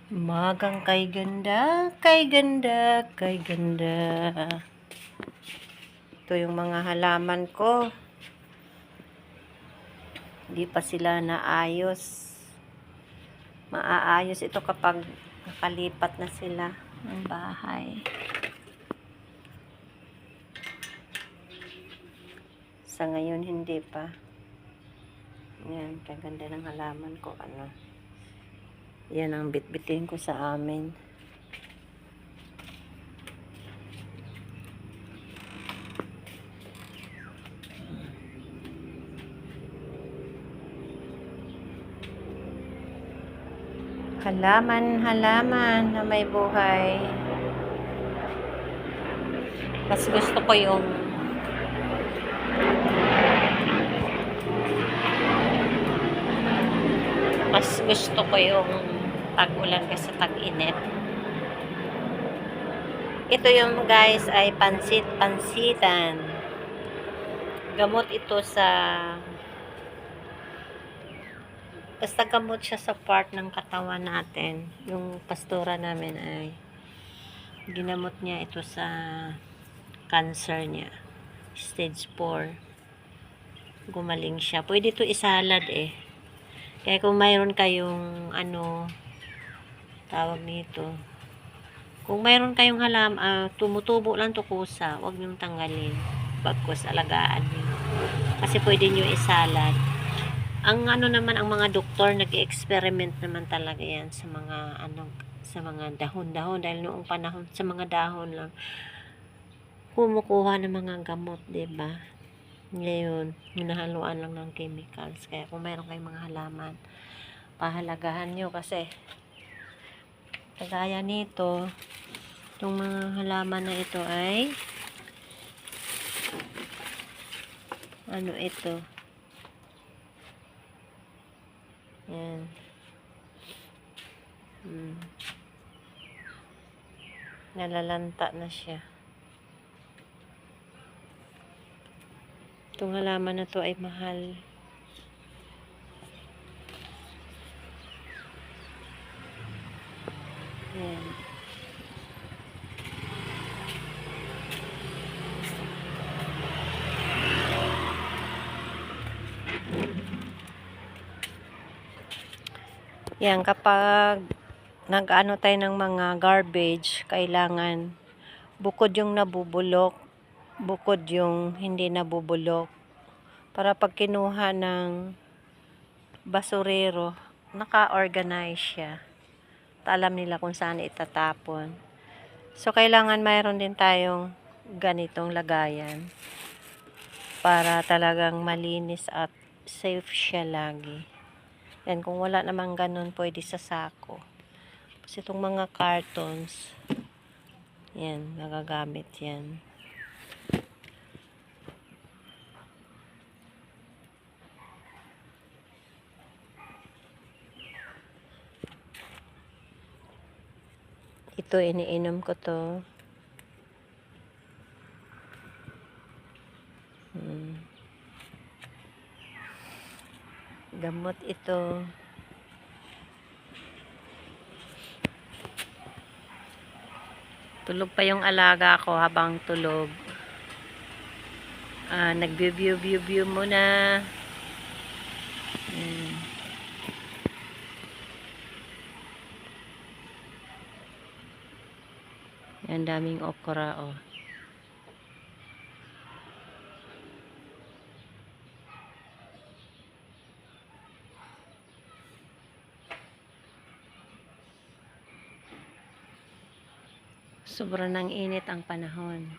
Umagang kay ganda, kay ganda, kay ganda. Ito yung mga halaman ko. Hindi pa sila naayos. Maaayos ito kapag nakalipat na sila ng bahay. Sa ngayon, hindi pa. Yan, kaganda ng halaman ko. Yan ang bitbitin ko sa amin. Halaman na may buhay. Mas gusto ko yung tag-ulan kasi tag-init. Ito yung guys ay pansitan. Gamot ito basta gamot siya sa part ng katawan natin. Yung pastora namin ay ginamot niya ito sa cancer niya. Stage 4. Gumaling siya. Pwede ito isalad eh. Kaya kung mayroon kayong tawag nito. Kung mayroon kayong tumutubo lang to kusa, huwag niyong tanggalin. Bagkus alagaan niyo. Kasi pwede niyo isalad. Ang naman ang mga doktor nag-experiment naman talaga yan sa mga sa mga dahon-dahon dahil noong panahon sa mga dahon lang kumukuha ng mga gamot, 'di ba? Ngayon, hinahaluan lang ng chemicals. Kaya kung mayroon kayong mga halaman, pahalagahan nyo kasi kagaya nito, itong mga halaman na ito ay ito. Yan. Nalalanta na siya. Itong halaman na to ay mahal. Yan. Yan, kapag tayo ng mga garbage, kailangan bukod yung nabubulok, bukod yung hindi nabubulok. Para pag kinuha ng basurero, naka-organize siya. Alam nila kung saan itatapon. So, kailangan mayroon din tayong ganitong lagayan para talagang malinis at safe siya lagi. Yan, kung wala namang ganun, pwede sa sako. Kasi itong mga cartons, yan, nagagamit yan. Ito, iniinom ko to. Gamot ito. Tulog pa yung alaga ko habang tulog. Nag-view muna. Yan, daming okra, oh. Sobrang nang init ang panahon.